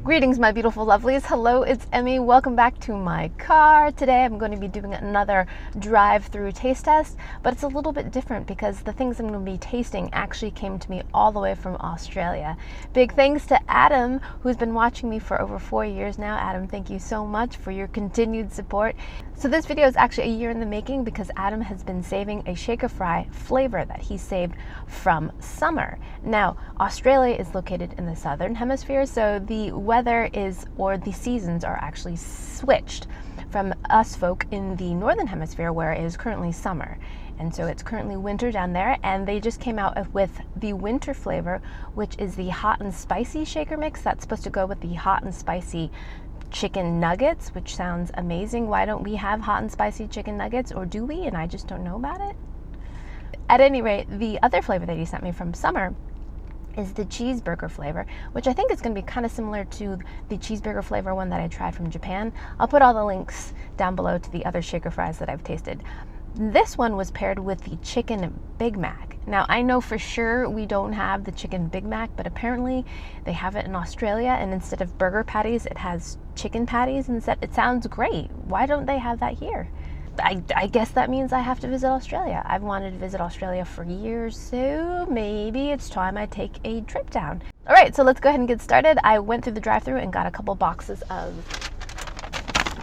Greetings, my beautiful lovelies. Hello, it's Emmy. Welcome back to my car. Today I'm going to be doing another drive-through taste test, but it's a little bit different because the things I'm going to be tasting actually came to me all the way from Australia. Big thanks to Adam, who's been watching me for over 4 years now. Adam, thank you so much for your continued support. So this video is actually a year in the making because Adam has been saving a shaker fry flavor that he saved from summer. Now, Australia is located in the southern hemisphere, so the weather or the seasons are actually switched from us folk in the northern hemisphere where it is currently summer. And so it's currently winter down there, and they just came out with the winter flavor, which is the hot and spicy shaker mix that's supposed to go with the hot and spicy chicken nuggets, which sounds amazing. Why don't we have hot and spicy chicken nuggets, or do we? And I just don't know about it. At any rate, the other flavor that he sent me from summer is the cheeseburger flavor, which I think is going to be kind of similar to the cheeseburger flavor one that I tried from Japan. I'll put all the links down below to the other shaker fries that I've tasted. This one was paired with the chicken Big Mac. Now, I know for sure we don't have the chicken Big Mac, but apparently they have it in Australia, and instead of burger patties, it has chicken patties instead. It sounds great. Why don't they have that here? I guess that means I have to visit Australia. I've wanted to visit Australia for years, so maybe it's time I take a trip down. All right, so let's go ahead and get started. I went through the drive-thru and got a couple boxes of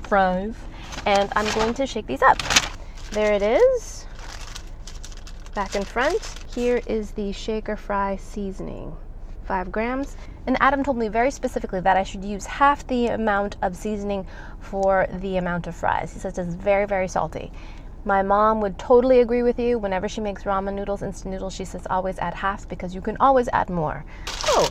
fries, and I'm going to shake these up. There it is, back and front. Here is the shaker fry seasoning, 5 grams. And Adam told me very specifically that I should use half the amount of seasoning for the amount of fries. He says it's very, very salty. My mom would totally agree with you. Whenever she makes ramen noodles, instant noodles, she says always add half because you can always add more. Oh,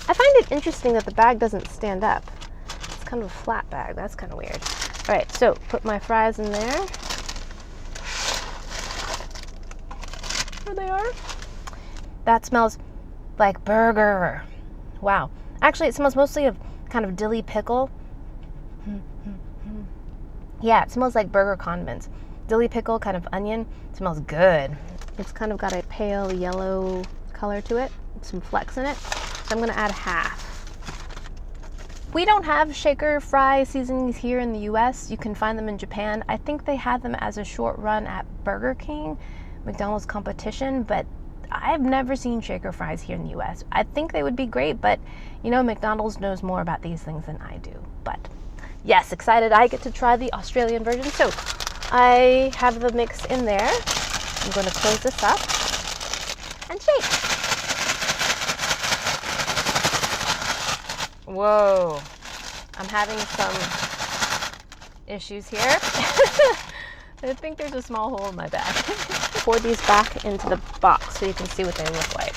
I find it interesting that the bag doesn't stand up. It's kind of a flat bag. That's kind of weird. All right, so put my fries in there. There they are. That smells like burger. Wow. Actually, it smells mostly of kind of dilly pickle. Yeah, it smells like burger condiments. Dilly pickle, kind of onion. It smells good. It's kind of got a pale yellow color to it. Some flecks in it. So I'm going to add half. We don't have shaker fry seasonings here in the US. You can find them in Japan. I think they had them as a short run at Burger King, McDonald's competition, but I've never seen shaker fries here in the US. I think they would be great, but you know, McDonald's knows more about these things than I do. But yes, excited I get to try the Australian version. So I have the mix in there. I'm going to close this up and shake. Whoa, I'm having some issues here. I think there's a small hole in my bag. Pour these back into the box so you can see what they look like.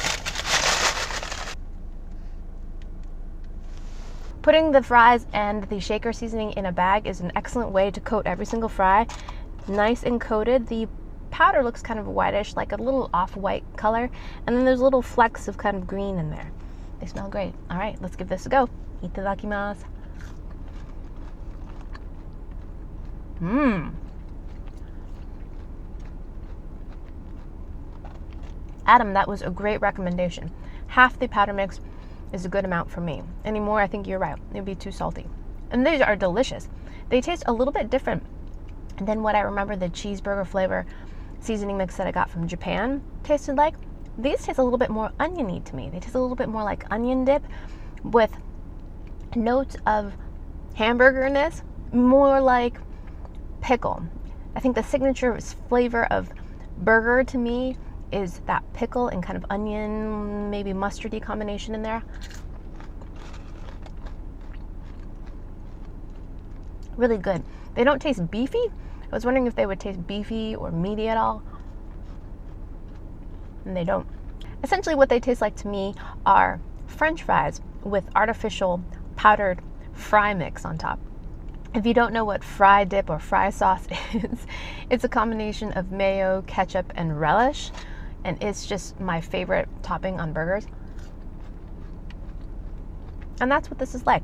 Putting the fries and the shaker seasoning in a bag is an excellent way to coat every single fry. Nice and coated. The powder looks kind of whitish, like a little off-white color, and then there's little flecks of kind of green in there. They smell great. All right, let's give this a go. Itadakimasu. Adam, that was a great recommendation. Half the powder mix is a good amount for me. Any more, I think you're right. It'd be too salty. And these are delicious. They taste a little bit different than what I remember the cheeseburger flavor seasoning mix that I got from Japan tasted like. These taste a little bit more oniony to me. They taste a little bit more like onion dip with notes of hamburgerness, more like pickle. I think the signature flavor of burger to me is that pickle and kind of onion, maybe mustardy combination in there. Really good. They don't taste beefy. I was wondering if they would taste beefy or meaty at all. And they don't. Essentially what they taste like to me are French fries with artificial powdered fry mix on top. If you don't know what fry dip or fry sauce is, it's a combination of mayo, ketchup, and relish. And it's just my favorite topping on burgers. And that's what this is like.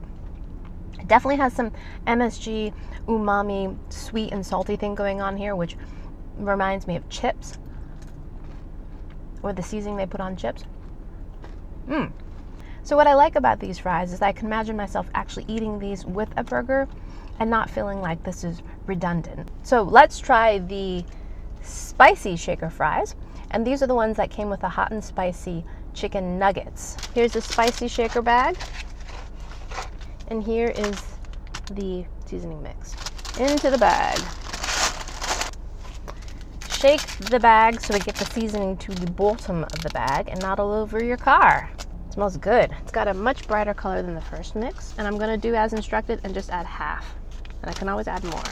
It definitely has some MSG, umami, sweet and salty thing going on here, which reminds me of chips. or the seasoning they put on chips. So what I like about these fries is I can imagine myself actually eating these with a burger and not feeling like this is redundant. So let's try the spicy shaker fries. And these are the ones that came with the hot and spicy chicken nuggets. Here's the spicy shaker bag. And here is the seasoning mix. Into the bag. Shake the bag so we get the seasoning to the bottom of the bag and not all over your car. It smells good. It's got a much brighter color than the first mix, and I'm gonna do as instructed and just add half. And I can always add more.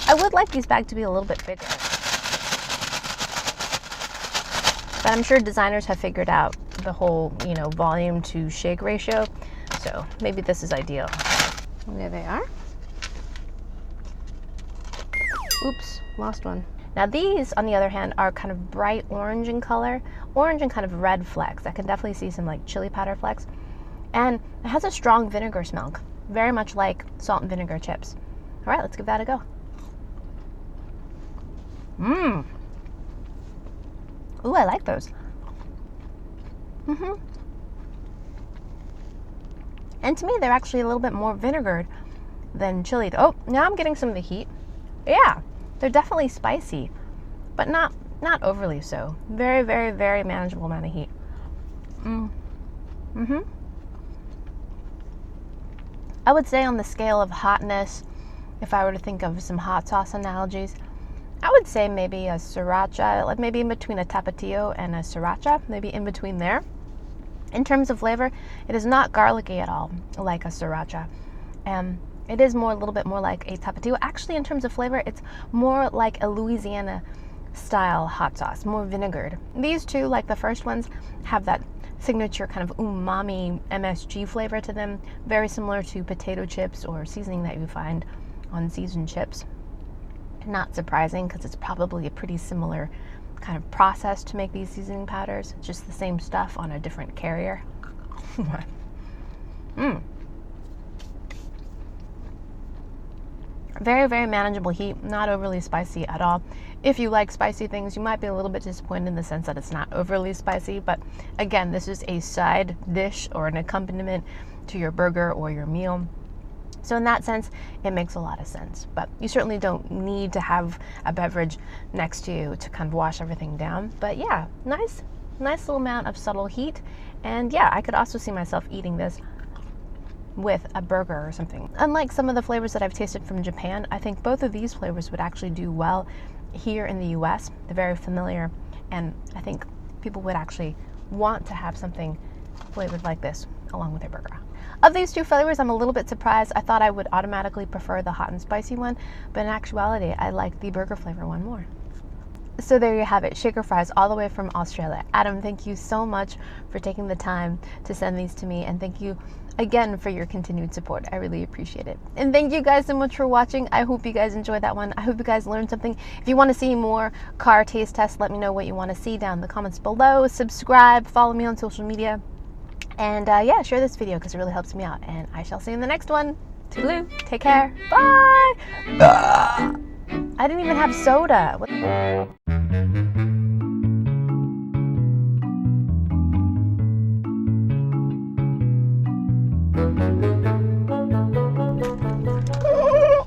I would like these bags to be a little bit bigger, but I'm sure designers have figured out the whole, volume to shake ratio, so maybe this is ideal. There they are. Oops, lost one. Now these, on the other hand, are kind of bright orange in color, orange and kind of red flecks. I can definitely see some like chili powder flecks. And it has a strong vinegar smell, very much like salt and vinegar chips. All right, let's give that a go. Ooh, I like those. And to me, they're actually a little bit more vinegared than chili. Oh, now I'm getting some of the heat. Yeah, they're definitely spicy, but not overly so. Very, very, very manageable amount of heat. I would say on the scale of hotness, if I were to think of some hot sauce analogies, I would say maybe a sriracha, like maybe in between a tapatio and a sriracha, maybe in between there. In terms of flavor, it is not garlicky at all, like a sriracha. It is a little bit more like a tapatio. Actually, in terms of flavor, it's more like a Louisiana style hot sauce, more vinegared. These two, like the first ones, have that signature kind of umami MSG flavor to them, very similar to potato chips or seasoning that you find on seasoned chips. Not surprising, because it's probably a pretty similar kind of process to make these seasoning powders. It's just the same stuff on a different carrier. Very, very manageable heat, not overly spicy at all. If you like spicy things, you might be a little bit disappointed in the sense that it's not overly spicy, but again, this is a side dish or an accompaniment to your burger or your meal. So in that sense, it makes a lot of sense. But you certainly don't need to have a beverage next to you to kind of wash everything down. But yeah, nice little amount of subtle heat. And yeah, I could also see myself eating this with a burger or something. Unlike some of the flavors that I've tasted from Japan, I think both of these flavors would actually do well here in the US. They're very familiar, and I think people would actually want to have something flavored like this along with their burger. Of these two flavors, I'm a little bit surprised. I thought I would automatically prefer the hot and spicy one, but in actuality, I like the burger flavor one more. So there you have it, shaker fries all the way from Australia. Adam, thank you so much for taking the time to send these to me, and thank you again for your continued support. I really appreciate it. And thank you guys so much for watching. I hope you guys enjoyed that one. I hope you guys learned something. If you want to see more car taste tests, let me know what you want to see down in the comments below. Subscribe, follow me on social media. And yeah, share this video because it really helps me out. And I shall see you in the next one. Toodaloo. Take care. Bye. I didn't even have soda. What?